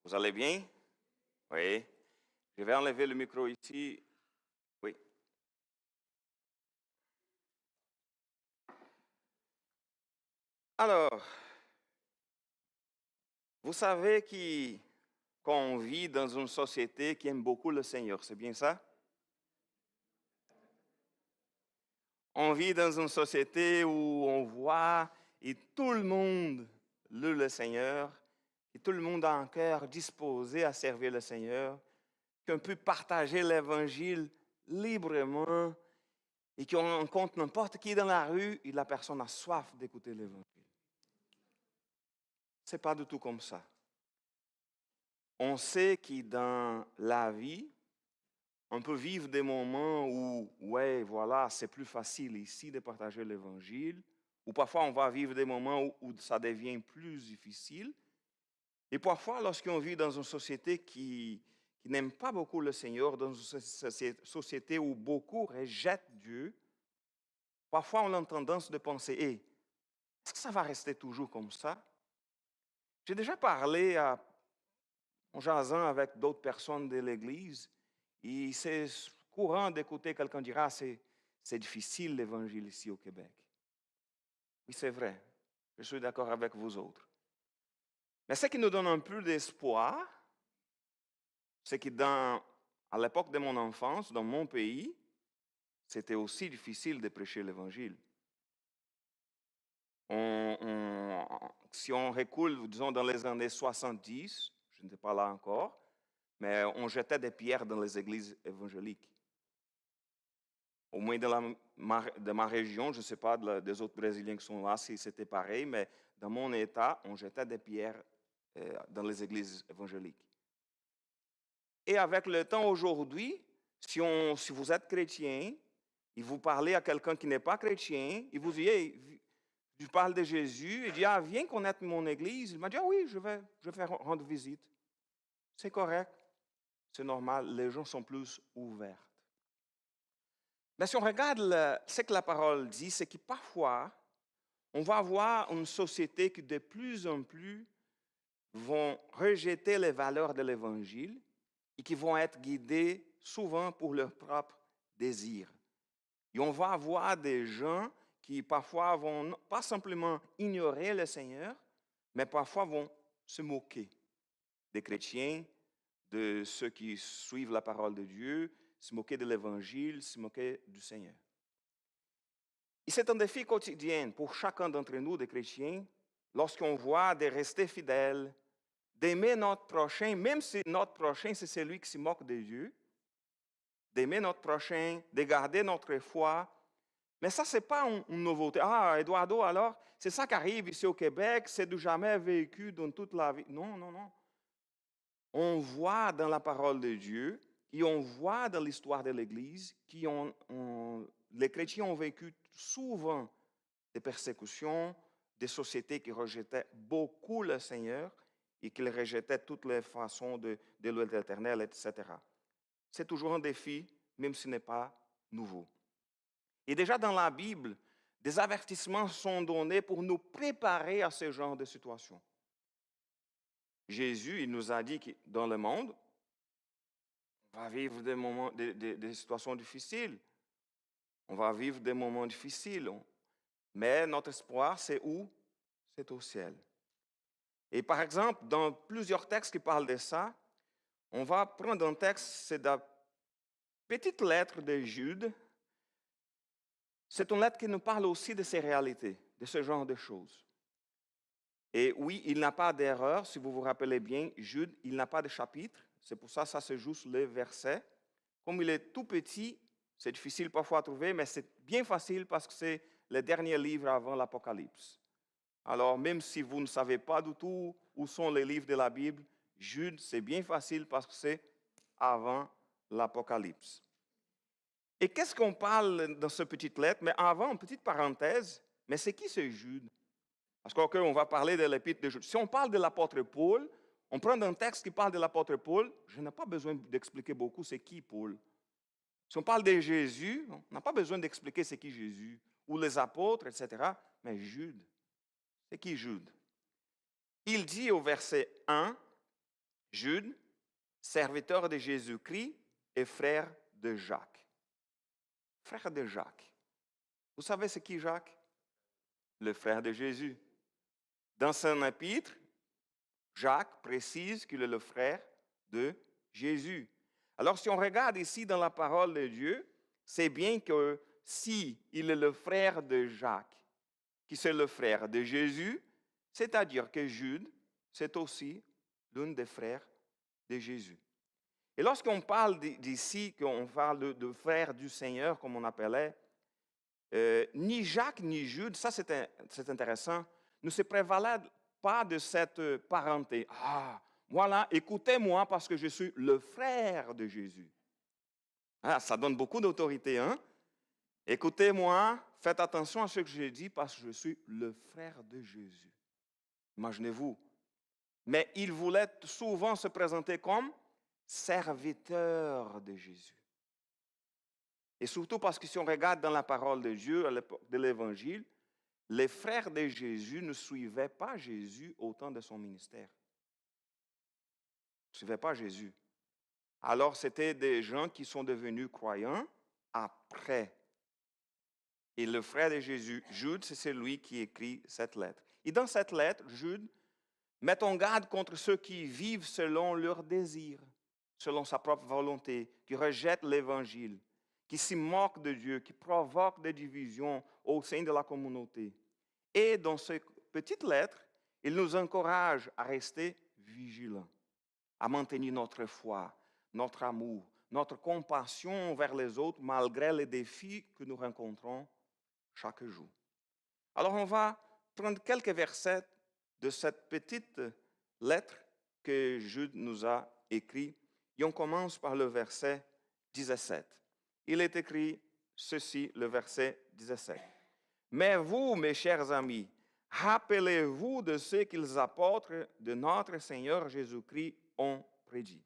Vous allez bien? Oui. Je vais enlever le micro ici. Oui. Alors, vous savez qu'on vit dans une société qui aime beaucoup le Seigneur, c'est bien ça? On vit dans une société où on voit et tout le monde loue le Seigneur, et tout le monde a un cœur disposé à servir le Seigneur, qu'on peut partager l'Évangile librement et qu'on rencontre n'importe qui dans la rue et la personne a soif d'écouter l'Évangile. Ce n'est pas du tout comme ça. On sait que dans la vie, on peut vivre des moments où, ouais, voilà, c'est plus facile ici de partager l'Évangile, ou parfois on va vivre des moments où ça devient plus difficile. Et parfois, lorsqu'on vit dans une société qui n'aime pas beaucoup le Seigneur, dans une société où beaucoup rejettent Dieu, parfois on a tendance de penser, hey, est-ce que ça va rester toujours comme ça? J'ai déjà parlé en jasant avec d'autres personnes de l'Église, et c'est courant d'écouter quelqu'un dire, ah, c'est difficile l'Évangile ici au Québec. Oui, c'est vrai. Je suis d'accord avec vous autres. Mais ce qui nous donne un peu d'espoir, c'est que à l'époque de mon enfance, dans mon pays, c'était aussi difficile de prêcher l'Évangile. Si on recule, disons, dans les années 70, je n'étais pas là encore, mais on jetait des pierres dans les églises évangéliques. Au moins de ma région, je ne sais pas des autres Brésiliens qui sont là si c'était pareil, mais dans mon État, on jetait des pierres dans les églises évangéliques. Et avec le temps aujourd'hui, si vous êtes chrétien, et vous parlez à quelqu'un qui n'est pas chrétien, il vous dit, hey, je parle de Jésus, il dit, ah, viens connaître mon église. Il m'a dit, ah oui, je vais rendre visite. C'est correct, c'est normal, les gens sont plus ouverts. Mais si on regarde ce que la parole dit, c'est que parfois, on va avoir une société qui de plus en plus vont rejeter les valeurs de l'Évangile et qui vont être guidés souvent pour leurs propres désirs. Et on va avoir des gens qui parfois vont pas simplement ignorer le Seigneur, mais parfois vont se moquer des chrétiens, de ceux qui suivent la parole de Dieu, se moquer de l'Évangile, se moquer du Seigneur. Et c'est un défi quotidien pour chacun d'entre nous, des chrétiens, lorsqu'on voit de rester fidèles, d'aimer notre prochain, même si notre prochain, c'est celui qui se moque de Dieu, d'aimer notre prochain, de garder notre foi. Mais ça, ce n'est pas une nouveauté. Ah, Eduardo, alors, c'est ça qui arrive ici au Québec, c'est du jamais vécu dans toute la vie. Non, non, non. On voit dans la parole de Dieu et on voit dans l'histoire de l'Église que les chrétiens ont vécu souvent des persécutions, des sociétés qui rejetaient beaucoup le Seigneur et qui rejetaient toutes les façons de louer l'Éternel, etc. C'est toujours un défi, même si ce n'est pas nouveau. Et déjà dans la Bible, des avertissements sont donnés pour nous préparer à ce genre de situation. Jésus, il nous a dit que dans le monde, on va vivre des moments, des situations difficiles. On va vivre des moments difficiles. Mais notre espoir, c'est où? C'est au ciel. Et par exemple, dans plusieurs textes qui parlent de ça, on va prendre un texte, c'est la petite lettre de Jude. C'est une lettre qui nous parle aussi de ces réalités, de ce genre de choses. Et oui, il n'a pas d'erreur, si vous vous rappelez bien, Jude, il n'a pas de chapitre. C'est pour ça que ça se joue sur les versets. Comme il est tout petit, c'est difficile parfois à trouver, mais c'est bien facile parce que c'est le dernier livre avant l'Apocalypse. Alors, même si vous ne savez pas du tout où sont les livres de la Bible, Jude, c'est bien facile parce que c'est avant l'Apocalypse. Et qu'est-ce qu'on parle dans cette petite lettre? Mais avant, une petite parenthèse, mais c'est qui ce Jude? Parce qu'on va parler de l'épître de Jude. Si on parle de l'apôtre Paul, on prend un texte qui parle de l'apôtre Paul, je n'ai pas besoin d'expliquer beaucoup c'est qui Paul. Si on parle de Jésus, on n'a pas besoin d'expliquer c'est qui Jésus, ou les apôtres, etc. Mais Jude, c'est qui Jude? Il dit au verset 1, Jude, serviteur de Jésus-Christ et frère de Jacques. Frère de Jacques. Vous savez c'est qui Jacques? Le frère de Jésus. Dans son épître, Jacques précise qu'il est le frère de Jésus. Alors si on regarde ici dans la parole de Dieu, c'est bien que si il est le frère de Jacques, qui c'est le frère de Jésus, c'est-à-dire que Jude, c'est aussi l'un des frères de Jésus. Et lorsqu'on parle d'ici, qu'on parle de frère du Seigneur, comme on appelait, ni Jacques ni Jude, ça c'est intéressant, ne se prévalaient pas de cette parenté. Ah, voilà, écoutez-moi parce que je suis le frère de Jésus. Ah, ça donne beaucoup d'autorité, hein? Écoutez-moi, faites attention à ce que je dis parce que je suis le frère de Jésus. Imaginez-vous. Mais il voulait souvent se présenter comme serviteur de Jésus. Et surtout parce que si on regarde dans la parole de Dieu, à l'époque de l'Évangile, les frères de Jésus ne suivaient pas Jésus au temps de son ministère. Ils ne suivaient pas Jésus. Alors, c'était des gens qui sont devenus croyants après. Et le frère de Jésus, Jude, c'est celui qui écrit cette lettre. Et dans cette lettre, Jude met en garde contre ceux qui vivent selon leurs désirs, selon sa propre volonté, qui rejettent l'Évangile, qui s'y moquent de Dieu, qui provoquent des divisions au sein de la communauté. Et dans cette petite lettre, il nous encourage à rester vigilants, à maintenir notre foi, notre amour, notre compassion vers les autres malgré les défis que nous rencontrons chaque jour. Alors on va prendre quelques versets de cette petite lettre que Jude nous a écrite et on commence par le verset 17. Il est écrit ceci, le verset 17. Mais vous, mes chers amis, rappelez-vous de ce que les apôtres de notre Seigneur Jésus-Christ ont prédit.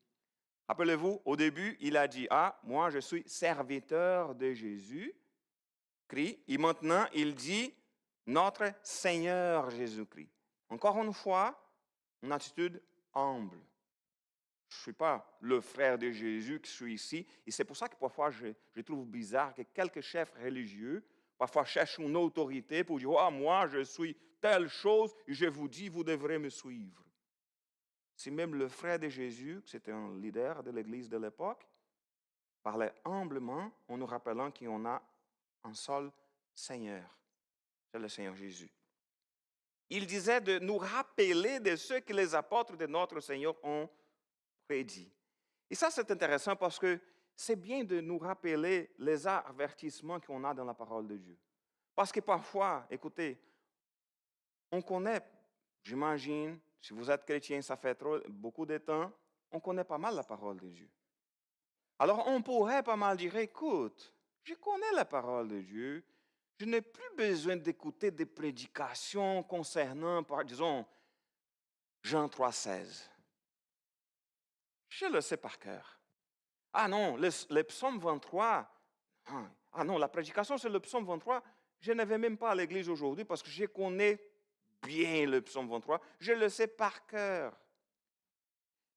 Rappelez-vous, au début, il a dit, moi je suis serviteur de Jésus-Christ. Et maintenant, il dit, notre Seigneur Jésus-Christ. Encore une fois, une attitude humble. Je ne suis pas le frère de Jésus qui suis ici. Et c'est pour ça que parfois, je trouve bizarre que quelques chefs religieux, parfois cherchent une autorité pour dire, moi, je suis telle chose, et je vous dis, vous devrez me suivre. Si même le frère de Jésus, qui était un leader de l'Église de l'époque, parlait humblement en nous rappelant qu'on a un seul Seigneur, c'est le Seigneur Jésus. Il disait de nous rappeler de ce que les apôtres de notre Seigneur ont prédit. Et ça, c'est intéressant parce que c'est bien de nous rappeler les avertissements qu'on a dans la parole de Dieu. Parce que parfois, écoutez, on connaît, j'imagine, si vous êtes chrétien, ça fait beaucoup de temps, on connaît pas mal la parole de Dieu. Alors, on pourrait pas mal dire, écoute, je connais la parole de Dieu, je n'ai plus besoin d'écouter des prédications concernant, disons, Jean 3,16. Je le sais par cœur. Ah non, le psaume 23, ah non, la prédication sur le psaume 23, je ne vais même pas à l'église aujourd'hui parce que je connais bien le psaume 23, je le sais par cœur.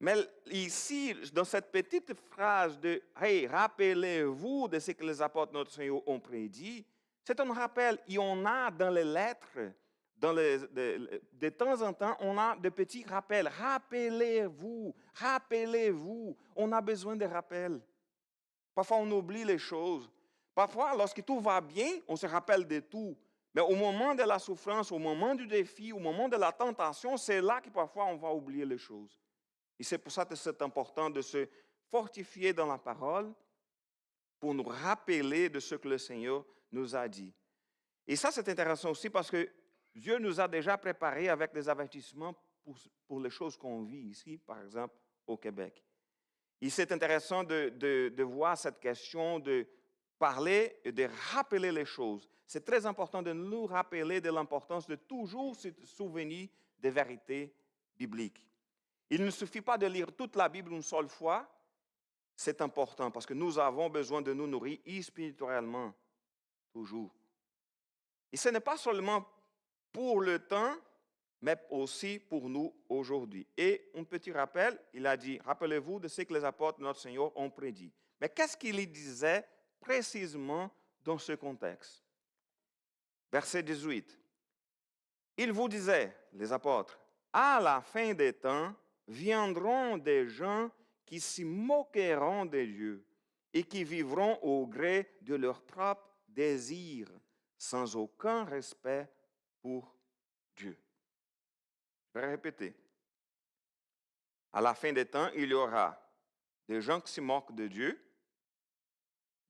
Mais ici, dans cette petite phrase de « Hey, rappelez-vous de ce que les apôtres de notre Seigneur ont prédit », c'est un rappel. Il y en a dans les lettres, de temps en temps, on a de petits rappels. Rappelez-vous, rappelez-vous. On a besoin de rappels. Parfois, on oublie les choses. Parfois, lorsque tout va bien, on se rappelle de tout. Mais au moment de la souffrance, au moment du défi, au moment de la tentation, c'est là que parfois on va oublier les choses. Et c'est pour ça que c'est important de se fortifier dans la parole pour nous rappeler de ce que le Seigneur nous a dit. Et ça, c'est intéressant aussi parce que Dieu nous a déjà préparés avec des avertissements pour les choses qu'on vit ici, par exemple, au Québec. Et c'est intéressant de voir cette question de parler et de rappeler les choses. C'est très important de nous rappeler de l'importance de toujours se souvenir des vérités bibliques. Il ne suffit pas de lire toute la Bible une seule fois. C'est important parce que nous avons besoin de nous nourrir spirituellement, toujours. Et ce n'est pas seulement pour le temps, mais aussi pour nous aujourd'hui. Et un petit rappel, il a dit, rappelez-vous de ce que les apôtres de notre Seigneur ont prédit. Mais qu'est-ce qu'il disait précisément dans ce contexte? Verset 18. Il vous disait, les apôtres, à la fin des temps, viendront des gens qui s'y moqueront de Dieu et qui vivront au gré de leurs propres désirs, sans aucun respect pour Dieu. Je vais répéter. À la fin des temps, il y aura des gens qui se moquent de Dieu,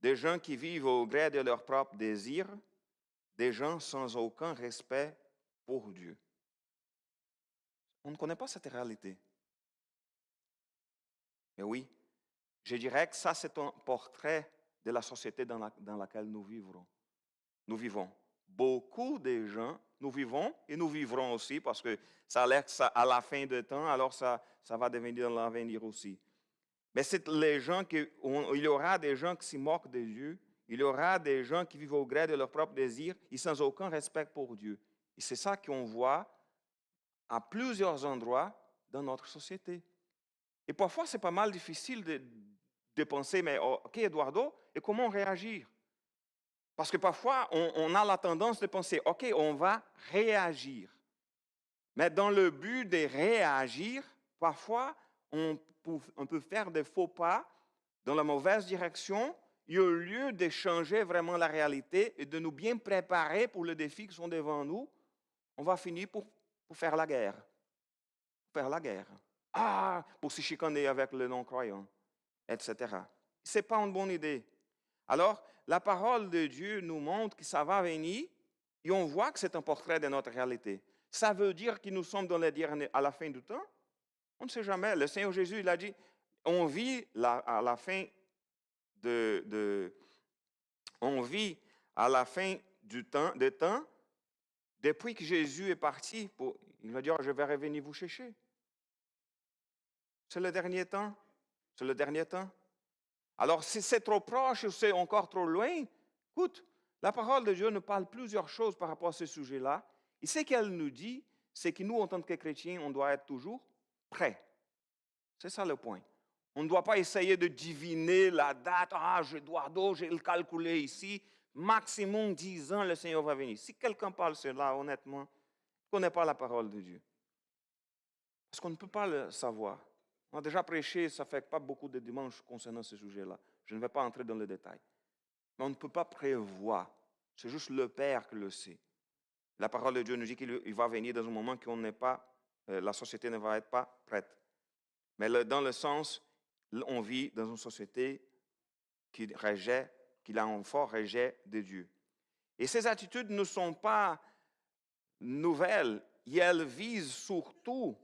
des gens qui vivent au gré de leurs propres désirs, des gens sans aucun respect pour Dieu. On ne connaît pas cette réalité. Mais oui, je dirais que ça, c'est un portrait de la société dans laquelle nous vivrons. Nous vivons. Beaucoup de gens, nous vivons et nous vivrons aussi parce que ça a l'air que ça, à la fin du temps, alors ça va devenir dans l'avenir aussi. Mais c'est les gens il y aura des gens qui se moquent de Dieu, il y aura des gens qui vivent au gré de leurs propres désirs et sans aucun respect pour Dieu. Et c'est ça qu'on voit à plusieurs endroits dans notre société. Et parfois, c'est pas mal difficile de penser, mais OK, Eduardo, et comment réagir? Parce que parfois, on a la tendance de penser, OK, on va réagir. Mais dans le but de réagir, parfois, on peut faire des faux pas dans la mauvaise direction, et au lieu de changer vraiment la réalité et de nous bien préparer pour les défis qui sont devant nous, on va finir pour faire la guerre. Faire la guerre. Pour se chicaner avec le non-croyant, etc. Ce n'est pas une bonne idée. Alors, la parole de Dieu nous montre que ça va venir et on voit que c'est un portrait de notre réalité. Ça veut dire que nous sommes dans les derniers, à la fin du temps? On ne sait jamais. Le Seigneur Jésus, il a dit, on vit à la fin on vit à la fin des temps, depuis que Jésus est parti, il va dire, je vais revenir vous chercher. C'est le dernier temps. C'est le dernier temps. Alors, si c'est trop proche ou c'est encore trop loin, écoute, la parole de Dieu nous parle plusieurs choses par rapport à ce sujet-là. Et ce qu'elle nous dit, c'est que nous, en tant que chrétiens, on doit être toujours prêts. C'est ça le point. On ne doit pas essayer de diviner la date. J'ai le calculé ici. Maximum 10 ans, le Seigneur va venir. Si quelqu'un parle cela, honnêtement, ne connaît pas la parole de Dieu. Parce qu'on ne peut pas le savoir. On a déjà prêché, ça ne fait pas beaucoup de dimanches concernant ce sujet-là. Je ne vais pas entrer dans les détails. Mais on ne peut pas prévoir. C'est juste le Père qui le sait. La parole de Dieu nous dit qu'il va venir dans un moment qu'on n'est pas, la société ne va être pas prête. Mais dans le sens, on vit dans une société qui a un fort rejet de Dieu. Et ces attitudes ne sont pas nouvelles. Et elles visent surtout,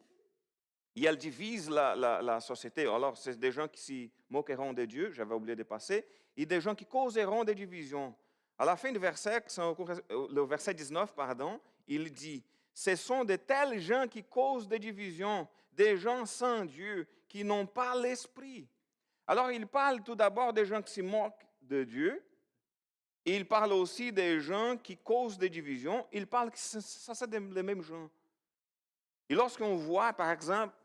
et elles divisent la société. Alors, c'est des gens qui s'y moqueront de Dieu, j'avais oublié de passer, et des gens qui causeront des divisions. À la fin du verset, le verset 19, il dit, ce sont de tels gens qui causent des divisions, des gens sans Dieu, qui n'ont pas l'esprit. Alors, il parle tout d'abord des gens qui se moquent de Dieu, et il parle aussi des gens qui causent des divisions. Il parle que ça c'est les mêmes gens. Et lorsqu'on voit, par exemple,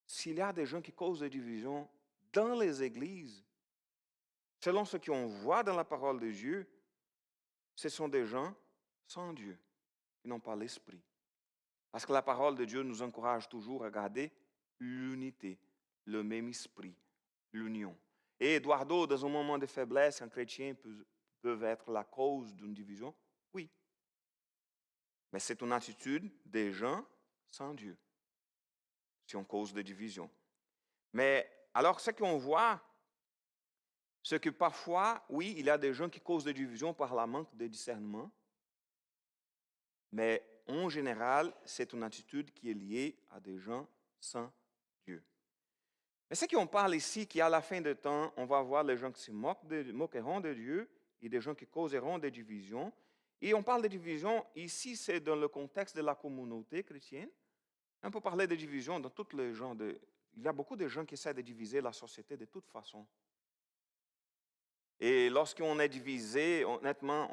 s'il y a des gens qui causent des divisions dans les églises, selon ce qu'on voit dans la parole de Dieu, ce sont des gens sans Dieu, qui n'ont pas l'esprit. Parce que la parole de Dieu nous encourage toujours à garder l'unité, le même esprit, l'union. Et Eduardo, dans un moment de faiblesse, un chrétien peut être la cause d'une division? Oui. Mais c'est une attitude des gens sans Dieu, si on cause de division. Mais alors, ce qu'on voit, c'est que parfois, oui, il y a des gens qui causent des divisions par la manque de discernement, mais en général, c'est une attitude qui est liée à des gens sans Dieu. Mais ce qu'on parle ici, qu'à la fin du temps, on va voir les gens qui se moqueront de Dieu et des gens qui causeront des divisions. Et on parle de divisions, ici, c'est dans le contexte de la communauté chrétienne. On peut parler de divisions dans tous les genres. Il y a beaucoup de gens qui essaient de diviser la société de toute façon. Et lorsqu'on est divisé, honnêtement,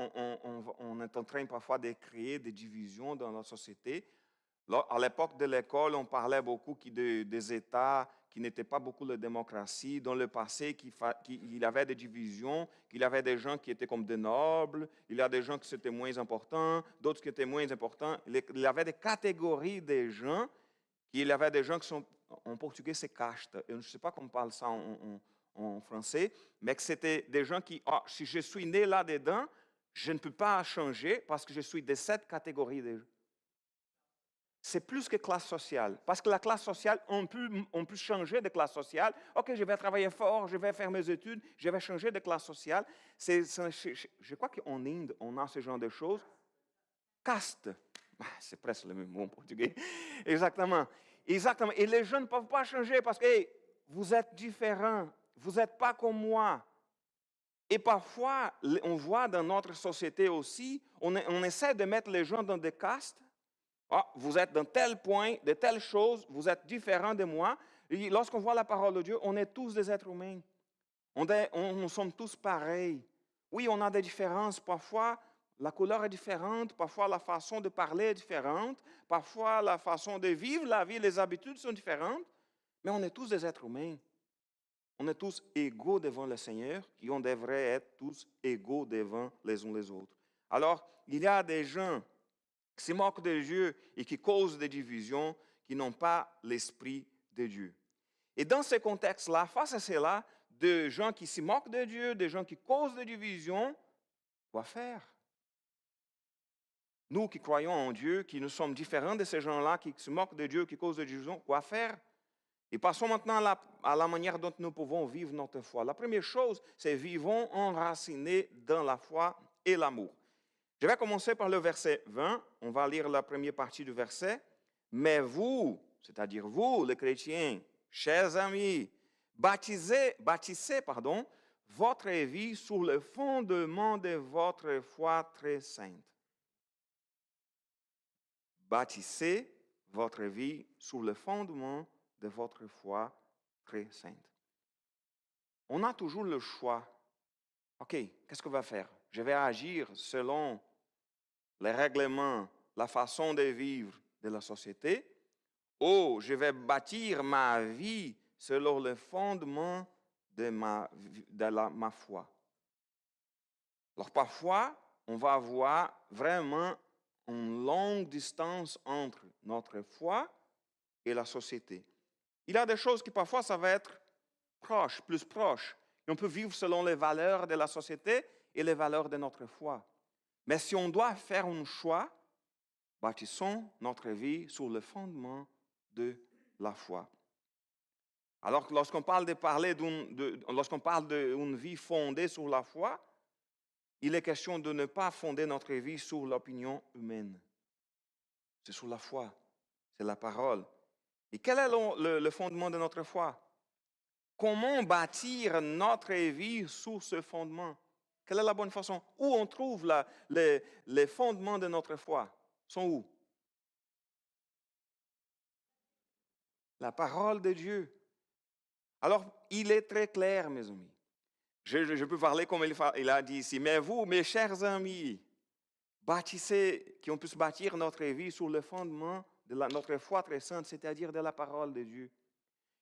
on est en train parfois de créer des divisions dans la société. À l'époque de l'école, on parlait beaucoup des États qui n'étaient pas beaucoup de démocratie. Dans le passé, qu'il y avait des divisions, qu'il y avait des gens qui étaient comme des nobles, il y a des gens qui étaient moins importants, d'autres qui étaient moins importants. Il y avait des catégories de gens, il y avait des gens qui sont, en portugais, c'est caste. Je ne sais pas comment on parle ça en français, mais que c'était des gens qui, si je suis né là-dedans, je ne peux pas changer parce que je suis de cette catégorie de gens. C'est plus que classe sociale. Parce que la classe sociale, on peut changer de classe sociale. OK, je vais travailler fort, je vais faire mes études, je vais changer de classe sociale. Je crois qu'en Inde, on a ce genre de choses. Caste. C'est presque le même mot en portugais. Exactement. Exactement. Et les gens ne peuvent pas changer parce que hey, vous êtes différents. Vous n'êtes pas comme moi. Et parfois, on voit dans notre société aussi, on essaie de mettre les gens dans des castes. Vous êtes dans tel point, de telle chose, vous êtes différent de moi. Et lorsqu'on voit la parole de Dieu, on est tous des êtres humains. Nous sommes tous pareils. Oui, on a des différences. Parfois, la couleur est différente. Parfois, la façon de parler est différente. Parfois, la façon de vivre la vie, les habitudes sont différentes. Mais on est tous des êtres humains. On est tous égaux devant le Seigneur et on devrait être tous égaux devant les uns les autres. Alors, il y a des gens qui se moquent de Dieu et qui causent des divisions, qui n'ont pas l'Esprit de Dieu. Et dans ce contexte-là, face à cela, de gens qui se moquent de Dieu, des gens qui causent des divisions, quoi faire? Nous qui croyons en Dieu, qui nous sommes différents de ces gens-là, qui se moquent de Dieu, qui causent des divisions, quoi faire? Et passons maintenant à la manière dont nous pouvons vivre notre foi. La première chose, c'est vivons enracinés dans la foi et l'amour. Je vais commencer par le verset 20. On va lire la première partie du verset. Mais vous, c'est-à-dire vous, les chrétiens, chers amis, bâtissez votre vie sur le fondement de votre foi très sainte. Bâtissez votre vie sur le fondement de votre foi très sainte. On a toujours le choix. OK, qu'est-ce qu'on va faire? Je vais agir selon les règlements, la façon de vivre de la société, ou je vais bâtir ma vie selon le fondement de ma foi. Alors parfois, on va avoir vraiment une longue distance entre notre foi et la société. Il y a des choses qui parfois, ça va être proche, plus proche. Et on peut vivre selon les valeurs de la société et les valeurs de notre foi. Mais si on doit faire un choix, bâtissons notre vie sur le fondement de la foi. Alors, lorsqu'on parle d'une vie fondée sur la foi, il est question de ne pas fonder notre vie sur l'opinion humaine. C'est sur la foi, c'est la parole. Et quel est le fondement de notre foi? Comment bâtir notre vie sur ce fondement? Quelle est la bonne façon? Où on trouve les fondements de notre foi? Sont où? La parole de Dieu. Alors, il est très clair, mes amis. Je peux parler comme il a dit ici. Mais vous, mes chers amis, bâtissez, qu'on puisse bâtir notre vie sur le fondement de notre foi très sainte, c'est-à-dire de la parole de Dieu.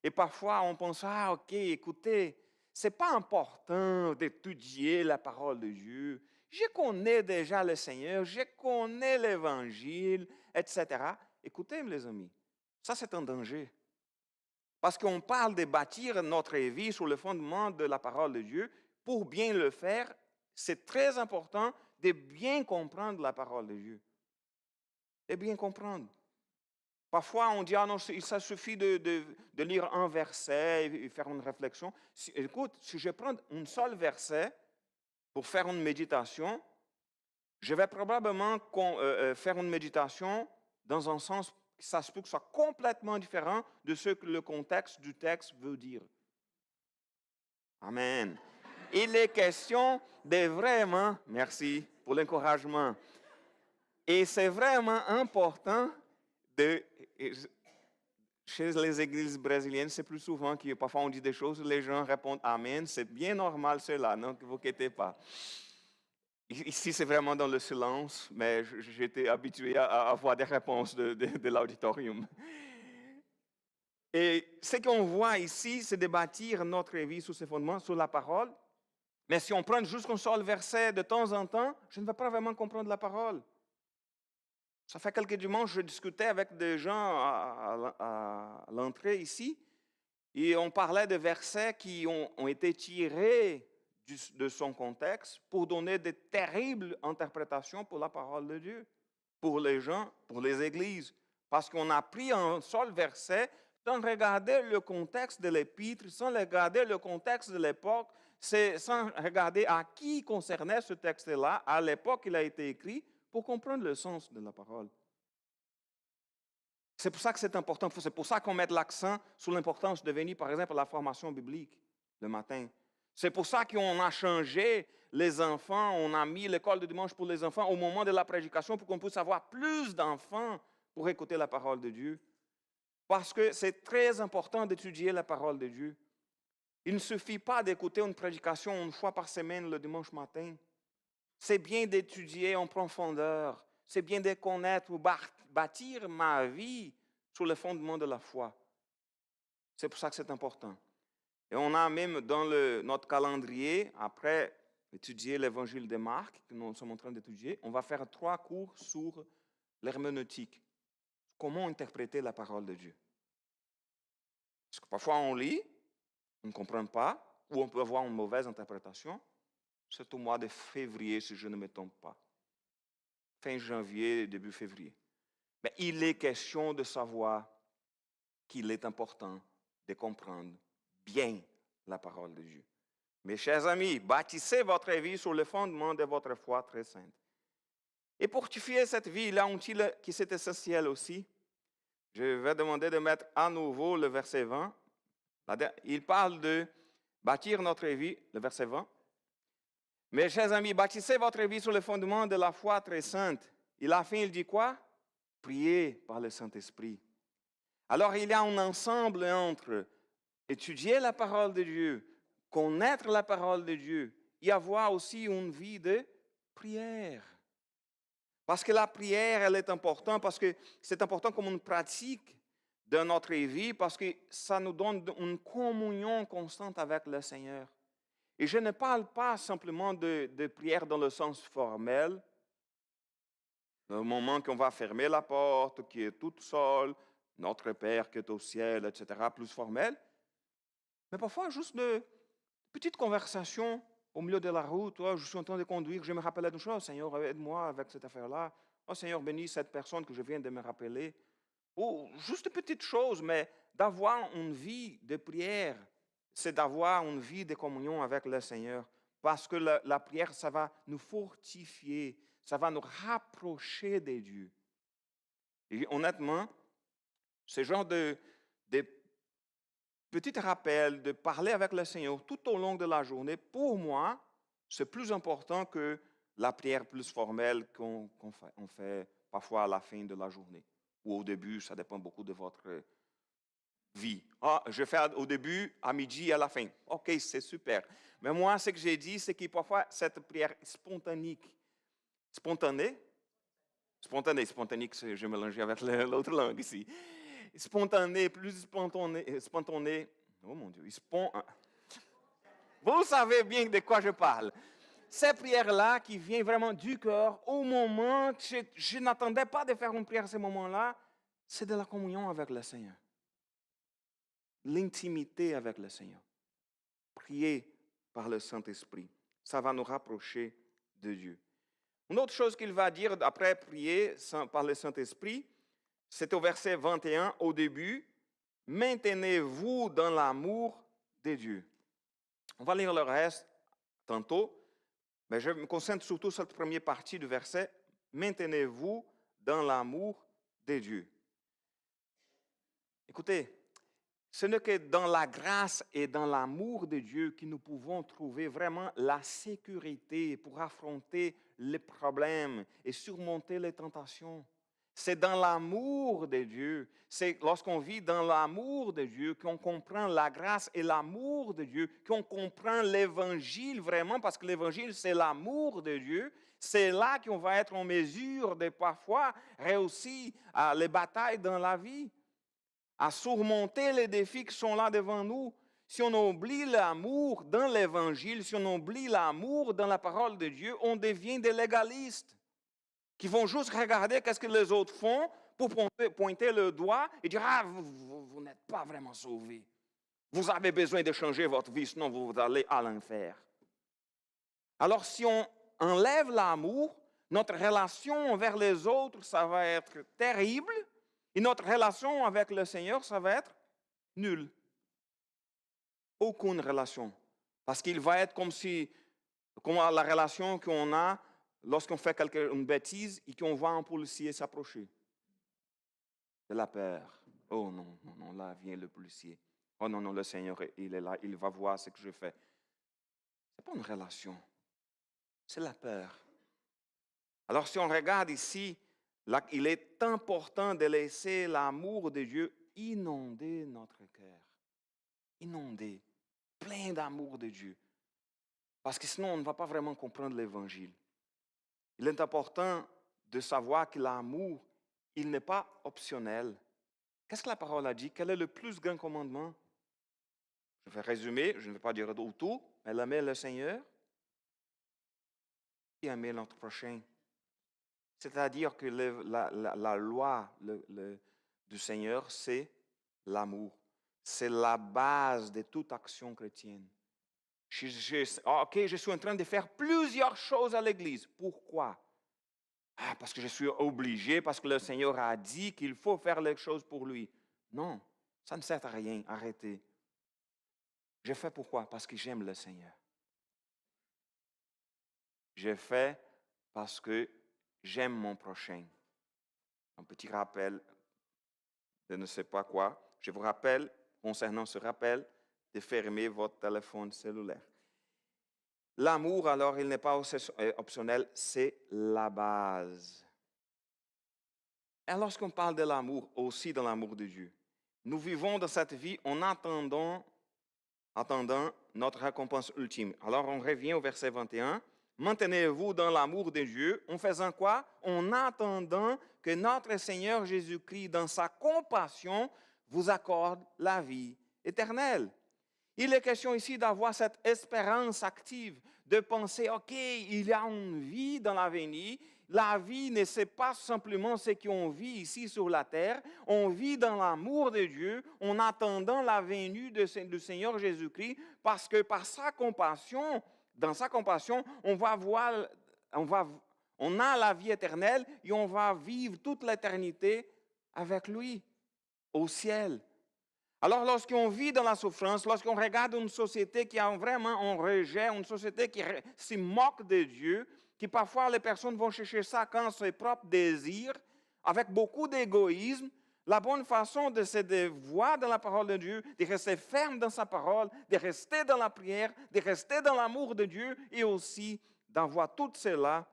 Et parfois, on pense, OK, écoutez, ce n'est pas important d'étudier la parole de Dieu. Je connais déjà le Seigneur, je connais l'Évangile, etc. Écoutez, les amis, ça c'est un danger. Parce qu'on parle de bâtir notre vie sur le fondement de la parole de Dieu. Pour bien le faire, c'est très important de bien comprendre la parole de Dieu. De bien comprendre. Parfois, on dit, non, ça suffit de lire un verset et faire une réflexion. Écoute, si je prends un seul verset pour faire une méditation, je vais probablement faire une méditation dans un sens ça se peut que ce soit complètement différent de ce que le contexte du texte veut dire. Amen. Il est question de vraiment, merci pour l'encouragement, et c'est vraiment important Chez les églises brésiliennes, c'est plus souvent que parfois on dit des choses, les gens répondent Amen. C'est bien normal cela, ne vous inquiétez pas. Ici, c'est vraiment dans le silence, mais j'étais habitué à avoir des réponses de l'auditorium. Et ce qu'on voit ici, c'est de bâtir notre vie sur ces fondements, sur la parole. Mais si on prend juste un seul verset de temps en temps, je ne vais pas vraiment comprendre la parole. Ça fait quelques dimanches, je discutais avec des gens à l'entrée ici, et on parlait de versets qui ont été tirés de son contexte pour donner de terribles interprétations pour la parole de Dieu, pour les gens, pour les églises. Parce qu'on a pris un seul verset sans regarder le contexte de l'épître, sans regarder le contexte de l'époque, sans regarder à qui concernait ce texte-là, à l'époque il a été écrit, pour comprendre le sens de la parole. C'est pour ça que c'est important. C'est pour ça qu'on met l'accent sur l'importance de venir, par exemple, à la formation biblique le matin. C'est pour ça qu'on a changé les enfants, on a mis l'école de dimanche pour les enfants au moment de la prédication pour qu'on puisse avoir plus d'enfants pour écouter la parole de Dieu. Parce que c'est très important d'étudier la parole de Dieu. Il ne suffit pas d'écouter une prédication une fois par semaine le dimanche matin. C'est bien d'étudier en profondeur. C'est bien de connaître ou bâtir ma vie sur le fondement de la foi. C'est pour ça que c'est important. Et on a même dans notre calendrier, après étudier l'évangile de Marc, que nous sommes en train d'étudier, on va faire 3 cours sur l'herméneutique. Comment interpréter la parole de Dieu. Parce que parfois on lit, on ne comprend pas, ou on peut avoir une mauvaise interprétation. C'est au mois de février, si je ne me trompe pas. Fin janvier, début février. Mais il est question de savoir qu'il est important de comprendre bien la parole de Dieu. Mes chers amis, bâtissez votre vie sur le fondement de votre foi très sainte. Et pour fortifier cette vie, il y a un outil qui est essentiel aussi. Je vais demander de mettre à nouveau le verset 20. Il parle de bâtir notre vie, le verset 20. Mes chers amis, bâtissez votre vie sur le fondement de la foi très sainte. Et la fin, il dit quoi? Priez par le Saint-Esprit. Alors, il y a un ensemble entre étudier la parole de Dieu, connaître la parole de Dieu et avoir aussi une vie de prière. Parce que la prière, elle est importante, parce que c'est important comme une pratique de notre vie, parce que ça nous donne une communion constante avec le Seigneur. Et je ne parle pas simplement de prière dans le sens formel, le moment qu'on va fermer la porte, qui est toute seule, notre Père qui est au ciel, etc., plus formel. Mais parfois, juste de petites conversations au milieu de la route. Oh, je suis en train de conduire, je me rappelle d'une chose. Seigneur, aide-moi avec cette affaire-là. Oh, Seigneur, bénis cette personne que je viens de me rappeler. Ou juste de petites choses, mais d'avoir une vie de prière, c'est d'avoir une vie de communion avec le Seigneur. Parce que la prière, ça va nous fortifier, ça va nous rapprocher de Dieu. Et honnêtement, ce genre de petit rappel de parler avec le Seigneur tout au long de la journée, pour moi, c'est plus important que la prière plus formelle qu'on fait parfois à la fin de la journée. Ou au début, ça dépend beaucoup de votre vie. Ah, je fais au début, à midi et à la fin. OK, c'est super. Mais moi, ce que j'ai dit, c'est que parfois, cette prière spontanée, je mélangeais avec l'autre langue ici. Spontané, plus spontané. Oh mon Dieu, vous savez bien de quoi je parle. Cette prière-là qui vient vraiment du cœur, au moment, je n'attendais pas de faire une prière à ce moment-là, c'est de la communion avec le Seigneur. L'intimité avec le Seigneur. Prier par le Saint-Esprit. Ça va nous rapprocher de Dieu. Une autre chose qu'il va dire après prier par le Saint-Esprit, c'est au verset 21, au début, maintenez-vous dans l'amour de Dieu. On va lire le reste tantôt, mais je me concentre surtout sur cette première partie du verset, maintenez-vous dans l'amour de Dieu. Écoutez, ce n'est que dans la grâce et dans l'amour de Dieu que nous pouvons trouver vraiment la sécurité pour affronter les problèmes et surmonter les tentations. C'est dans l'amour de Dieu. C'est lorsqu'on vit dans l'amour de Dieu qu'on comprend la grâce et l'amour de Dieu, qu'on comprend l'Évangile vraiment, parce que l'Évangile, c'est l'amour de Dieu. C'est là qu'on va être en mesure de parfois réussir les batailles dans la vie, à surmonter les défis qui sont là devant nous. Si on oublie l'amour dans l'Évangile, si on oublie l'amour dans la parole de Dieu, on devient des légalistes qui vont juste regarder qu'est-ce que les autres font pour pointer le doigt et dire « Ah, vous n'êtes pas vraiment sauvés. Vous avez besoin de changer votre vie, sinon vous allez à l'enfer. » Alors, si on enlève l'amour, notre relation envers les autres, ça va être terrible. Et notre relation avec le Seigneur, ça va être nulle. Aucune relation. Parce qu'il va être comme la relation qu'on a lorsqu'on fait une bêtise et qu'on voit un policier s'approcher. C'est la peur. Oh non, non, non, là vient le policier. Oh non, non, le Seigneur, il est là, il va voir ce que je fais. Ce n'est pas une relation. C'est la peur. Alors si on regarde ici, là, il est important de laisser l'amour de Dieu inonder notre cœur. Inonder. Plein d'amour de Dieu. Parce que sinon, on ne va pas vraiment comprendre l'Évangile. Il est important de savoir que l'amour, il n'est pas optionnel. Qu'est-ce que la parole a dit? Quel est le plus grand commandement? Je vais résumer, je ne vais pas dire tout, mais aimer le Seigneur et aimer notre prochain. C'est-à-dire que la loi du Seigneur, c'est l'amour. C'est la base de toute action chrétienne. OK, je suis en train de faire plusieurs choses à l'Église. Pourquoi? Ah, parce que je suis obligé, parce que le Seigneur a dit qu'il faut faire les choses pour lui. Non, ça ne sert à rien. Arrêtez. Je fais pourquoi? Parce que j'aime le Seigneur. Je fais parce que j'aime mon prochain. Un petit rappel de ne sais pas quoi. Je vous rappelle, concernant ce rappel, de fermer votre téléphone cellulaire. L'amour, alors, il n'est pas optionnel, c'est la base. Et lorsqu'on parle de l'amour, aussi de l'amour de Dieu, nous vivons dans cette vie en attendant notre récompense ultime. Alors, on revient au verset 21. Maintenez-vous dans l'amour de Dieu, en faisant quoi? En attendant que notre Seigneur Jésus-Christ, dans sa compassion, vous accorde la vie éternelle. Il est question ici d'avoir cette espérance active, de penser, OK, il y a une vie dans l'avenir. La vie ne c'est pas simplement ce qu'on vit ici sur la terre. On vit dans l'amour de Dieu en attendant la venue du Seigneur Jésus-Christ parce que par sa compassion, dans sa compassion, on a la vie éternelle et on va vivre toute l'éternité avec lui au ciel. Alors, lorsqu'on vit dans la souffrance, lorsqu'on regarde une société qui a vraiment un rejet, une société qui se moque de Dieu, qui parfois les personnes vont chercher ça quand ses propres désirs, avec beaucoup d'égoïsme, la bonne façon de se voir dans la parole de Dieu, de rester ferme dans sa parole, de rester dans la prière, de rester dans l'amour de Dieu et aussi d'avoir tout cela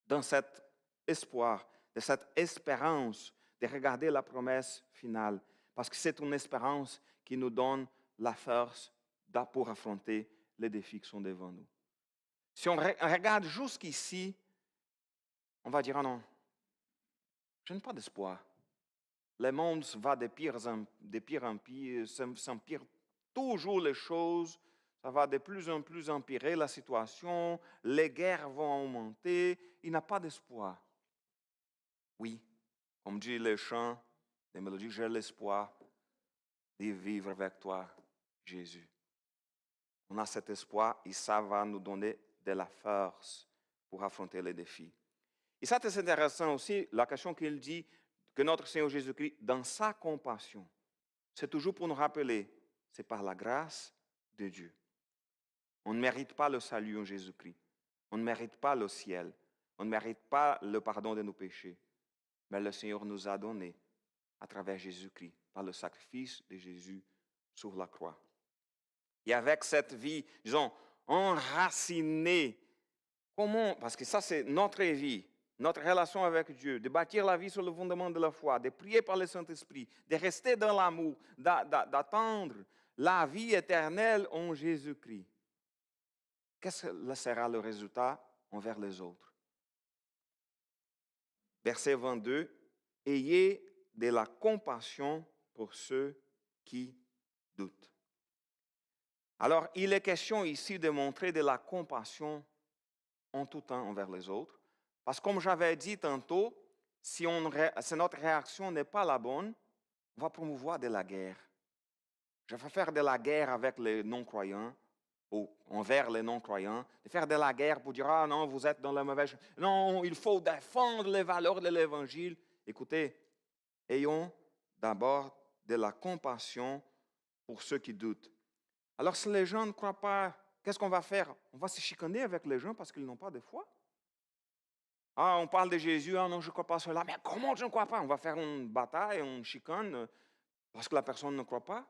dans cet espoir, de cette espérance, de regarder la promesse finale. Parce que c'est une espérance qui nous donne la force pour affronter les défis qui sont devant nous. Si on regarde jusqu'ici, on va dire, ah non, je n'ai pas d'espoir. Le monde va de pire en pire, s'empire toujours les choses, ça va de plus en plus empirer la situation, les guerres vont augmenter, il n'y a pas d'espoir. Oui, comme dit le chant, les mélodies, j'ai l'espoir de vivre avec toi, Jésus. On a cet espoir et ça va nous donner de la force pour affronter les défis. Et ça, c'est intéressant aussi, la question qu'il dit que notre Seigneur Jésus-Christ, dans sa compassion, c'est toujours pour nous rappeler, c'est par la grâce de Dieu. On ne mérite pas le salut en Jésus-Christ. On ne mérite pas le ciel. On ne mérite pas le pardon de nos péchés. Mais le Seigneur nous a donné à travers Jésus-Christ, par le sacrifice de Jésus sur la croix. Et avec cette vie, disons, enracinée, comment, parce que ça c'est notre vie, notre relation avec Dieu, de bâtir la vie sur le fondement de la foi, de prier par le Saint-Esprit, de rester dans l'amour, d'attendre la vie éternelle en Jésus-Christ, qu'est-ce que sera le résultat envers les autres? Verset 22, ayez de la compassion pour ceux qui doutent. Alors, il est question ici de montrer de la compassion en tout temps envers les autres. Parce que comme j'avais dit tantôt, si notre réaction n'est pas la bonne, on va promouvoir de la guerre. Je vais faire de la guerre avec les non-croyants ou envers les non-croyants, de faire de la guerre pour dire « Ah non, vous êtes dans la mauvaise... » Non, il faut défendre les valeurs de l'Évangile. Écoutez, ayons d'abord de la compassion pour ceux qui doutent. Alors si les gens ne croient pas, qu'est-ce qu'on va faire? On va se chicaner avec les gens parce qu'ils n'ont pas de foi. Ah, on parle de Jésus, ah non, je ne crois pas à cela. Mais comment je ne crois pas? On va faire une bataille, une chicane parce que la personne ne croit pas?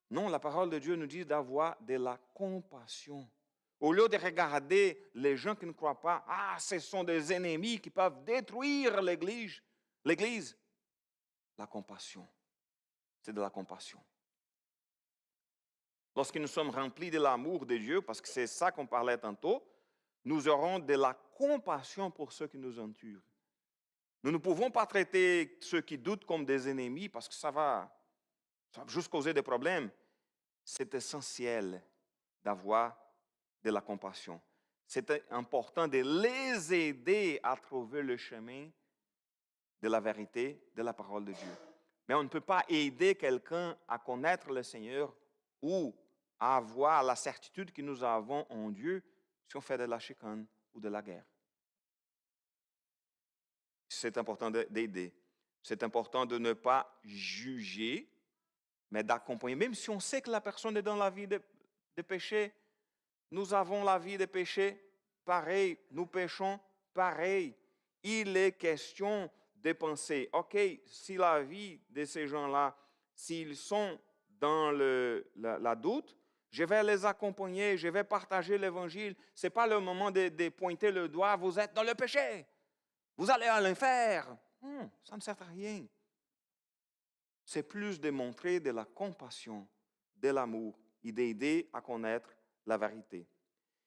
Non, la parole de Dieu nous dit d'avoir de la compassion. Au lieu de regarder les gens qui ne croient pas, ah, ce sont des ennemis qui peuvent détruire l'Église. La compassion, c'est de la compassion. Lorsque nous sommes remplis de l'amour de Dieu, parce que c'est ça qu'on parlait tantôt, nous aurons de la compassion pour ceux qui nous entourent. Nous ne pouvons pas traiter ceux qui doutent comme des ennemis parce que ça va juste causer des problèmes. C'est essentiel d'avoir de la compassion. C'est important de les aider à trouver le chemin de la vérité, de la parole de Dieu. Mais on ne peut pas aider quelqu'un à connaître le Seigneur ou à avoir la certitude que nous avons en Dieu si on fait de la chicane ou de la guerre. C'est important d'aider. C'est important de ne pas juger, mais d'accompagner. Même si on sait que la personne est dans la vie de péché, nous avons la vie de péché, pareil, nous péchons, pareil. Il est question de penser, OK, si la vie de ces gens-là, s'ils sont dans la doute, je vais les accompagner, je vais partager l'Évangile. Ce n'est pas le moment de pointer le doigt, vous êtes dans le péché, vous allez à l'enfer. Ça ne sert à rien. C'est plus de montrer de la compassion, de l'amour et d'aider à connaître la vérité.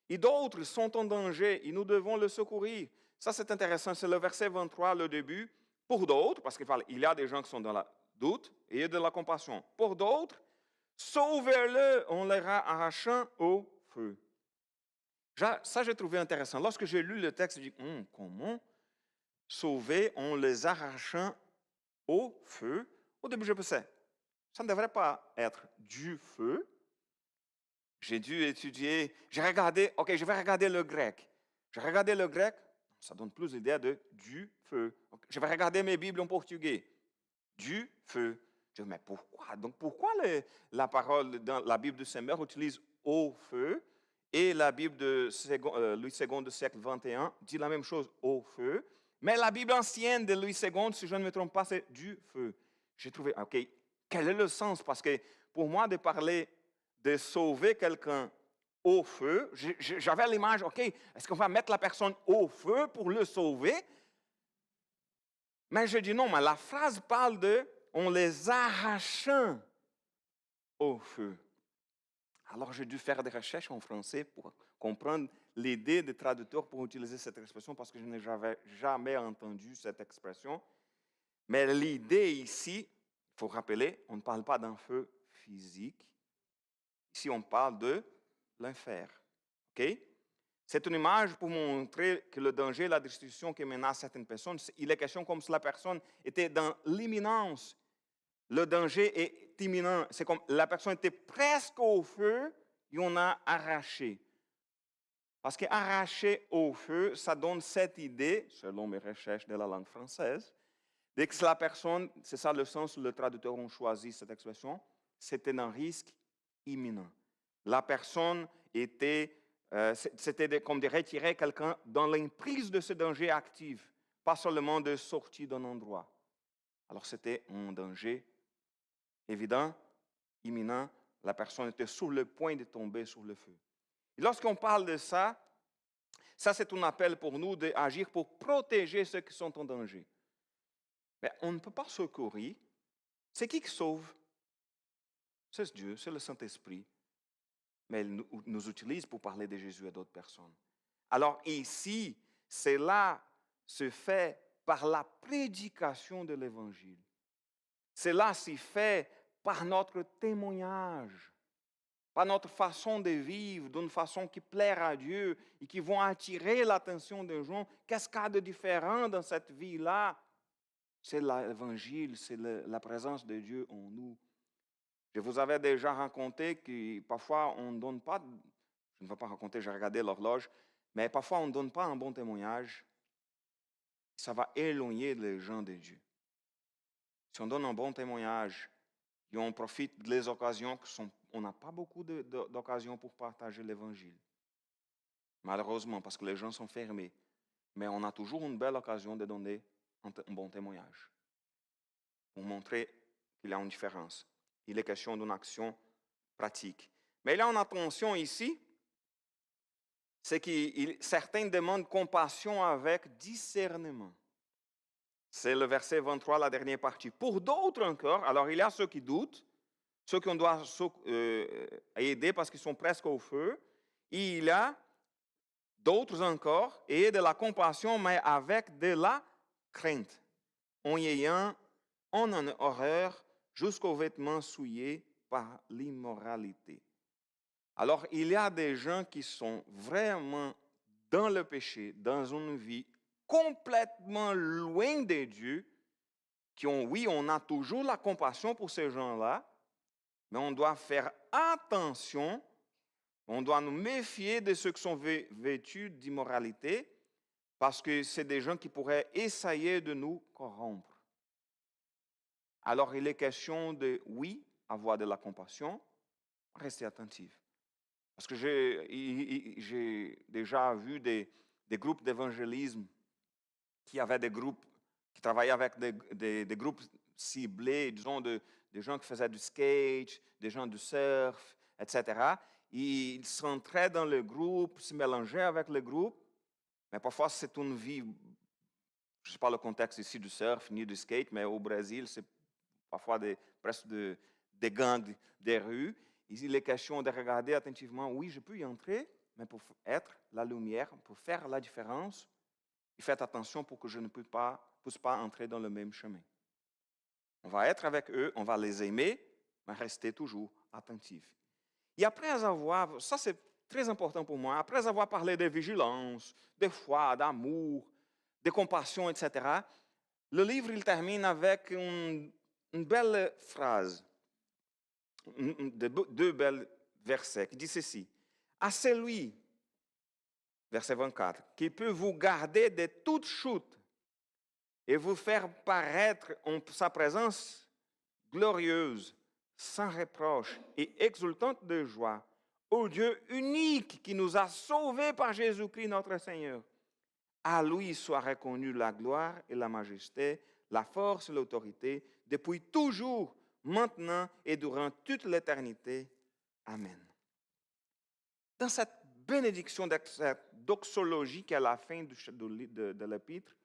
Et d'autres sont en danger et nous devons le secourir. Ça, c'est intéressant. C'est le verset 23, le début. Pour d'autres, parce qu'il y a des gens qui sont dans la doute et de la compassion. Pour d'autres, sauvez-le en les arrachant au feu. Ça, j'ai trouvé intéressant. Lorsque j'ai lu le texte, j'ai dit, comment sauver en les arrachant au feu? Au début, je pensais, ça ne devrait pas être du feu. J'ai dû étudier, j'ai regardé, OK, je vais regarder le grec. J'ai regardé le grec, ça donne plus l'idée de du feu. Okay, je vais regarder mes Bibles en portugais. Du feu. Je dis, mais pourquoi? Donc, pourquoi la parole dans la Bible de Saint-Mère utilise au feu et la Bible de Louis II du siècle 21 dit la même chose, au feu. Mais la Bible ancienne de Louis II, si je ne me trompe pas, c'est du feu. J'ai trouvé, OK, quel est le sens? Parce que pour moi, de parler de sauver quelqu'un au feu, j'avais l'image, OK, est-ce qu'on va mettre la personne au feu pour le sauver? Mais je dis non, mais la phrase parle de on les arrachant au feu. Alors j'ai dû faire des recherches en français pour comprendre l'idée des traducteurs pour utiliser cette expression parce que je n'ai jamais entendu cette expression. Mais l'idée ici, il faut rappeler, on ne parle pas d'un feu physique. Ici, on parle de l'enfer. OK? C'est une image pour montrer que le danger, la destruction qui menace certaines personnes, il est question comme si la personne était dans l'imminence. Le danger est imminent. C'est comme la personne était presque au feu et on a arraché. Parce qu'arracher au feu, ça donne cette idée, selon mes recherches de la langue française, dès que la personne, c'est ça le sens où le traducteur a choisi cette expression, c'était un risque imminent. La personne c'était comme de retirer quelqu'un dans l'emprise de ce danger actif, pas seulement de sortir d'un endroit. Alors c'était un danger évident, imminent, la personne était sur le point de tomber sur le feu. Et lorsqu'on parle de ça, Ça, c'est un appel pour nous d'agir pour protéger ceux qui sont en danger. Mais on ne peut pas secourir. C'est qui sauve? C'est Dieu, c'est le Saint-Esprit. Mais il nous utilise pour parler de Jésus à d'autres personnes. Alors ici, cela se fait par la prédication de l'Évangile. Cela se fait par notre témoignage, par notre façon de vivre, d'une façon qui plaire à Dieu et qui vont attirer l'attention des gens. Qu'est-ce qu'il y a de différent dans cette vie-là? C'est l'Évangile, c'est la présence de Dieu en nous. Je vous avais déjà raconté que parfois on ne donne pas, je ne vais pas raconter, j'ai regardé l'horloge, mais parfois on ne donne pas un bon témoignage. Ça va éloigner les gens de Dieu. Si on donne un bon témoignage et on profite des occasions on n'a pas beaucoup d'occasions pour partager l'Évangile. Malheureusement, parce que les gens sont fermés. Mais on a toujours une belle occasion de donner un bon témoignage. Pour montrer qu'il y a une différence. Il est question d'une action pratique. Mais il y a une attention ici, c'est que certains demandent compassion avec discernement. C'est le verset 23, la dernière partie. Pour d'autres encore, alors il y a ceux qui doutent, ceux qu'on doit aider parce qu'ils sont presque au feu. Et il y a d'autres encore, et de la compassion, mais avec de la crainte, en ayant en horreur jusqu'aux vêtements souillés par l'immoralité. Alors, il y a des gens qui sont vraiment dans le péché, dans une vie complètement loin de Dieu, qui ont, oui, on a toujours la compassion pour ces gens-là, mais on doit faire attention, on doit nous méfier de ceux qui sont vêtus d'immoralité, parce que c'est des gens qui pourraient essayer de nous corrompre. Alors, il est question de, oui, avoir de la compassion, rester attentif. Parce que j'ai déjà vu des groupes d'évangélisme qui avaient des groupes, qui travaillaient avec des groupes ciblés, disons, des gens qui faisaient du skate, des gens du surf, etc. Ils s'entraient dans le groupe, se mélangeaient avec le groupe, mais parfois c'est une vie, je ne sais pas le contexte ici du surf ni du skate, mais au Brésil, c'est parfois presque des gangs des rues. Il est question de regarder attentivement, oui, je peux y entrer, mais pour être la lumière, pour faire la différence, faites attention pour que je ne puisse pas entrer dans le même chemin. On va être avec eux, on va les aimer, mais rester toujours attentif. Et après avoir, ça c'est très important pour moi, après avoir parlé de vigilance, de foi, d'amour, de compassion, etc., le livre il termine avec une belle phrase, deux belles versets qui dit ceci. À celui, verset 24, qui peut vous garder de toute chute et vous faire paraître en sa présence glorieuse, sans reproche et exultante de joie, au Dieu unique qui nous a sauvés par Jésus-Christ notre Seigneur. À lui soit reconnue la gloire et la majesté, la force et l'autorité, depuis toujours, maintenant et durant toute l'éternité. Amen. Dans cette bénédiction, cette doxologie qui est à la fin de l'épître,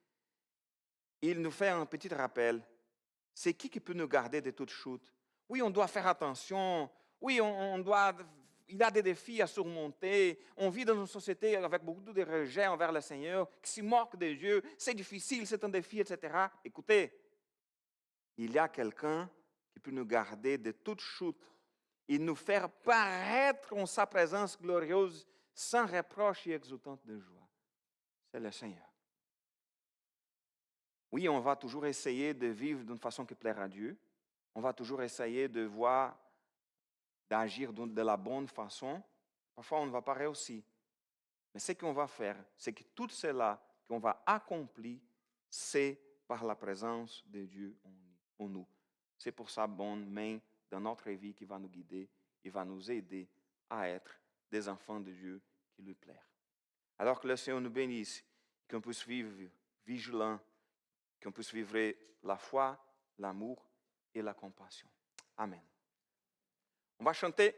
il nous fait un petit rappel. C'est qui peut nous garder de toute chute? Oui, on doit faire attention. Oui, il y a des défis à surmonter. On vit dans une société avec beaucoup de rejet envers le Seigneur, qui se moque de Dieu. C'est difficile, c'est un défi, etc. Écoutez, il y a quelqu'un qui peut nous garder de toute chute et nous faire paraître en sa présence glorieuse, sans reproche et exultante de joie. C'est le Seigneur. Oui, on va toujours essayer de vivre d'une façon qui plaira à Dieu. On va toujours essayer de voir, d'agir de la bonne façon. Parfois, on ne va pas réussir. Mais ce qu'on va faire, c'est que tout cela qu'on va accomplir, c'est par la présence de Dieu en nous. C'est pour sa bonne main dans notre vie qui va nous guider et va nous aider à être des enfants de Dieu qui lui plairent. Alors que le Seigneur nous bénisse, qu'on puisse vivre vigilant, qu'on puisse vivre la foi, l'amour et la compassion. Amen. On va chanter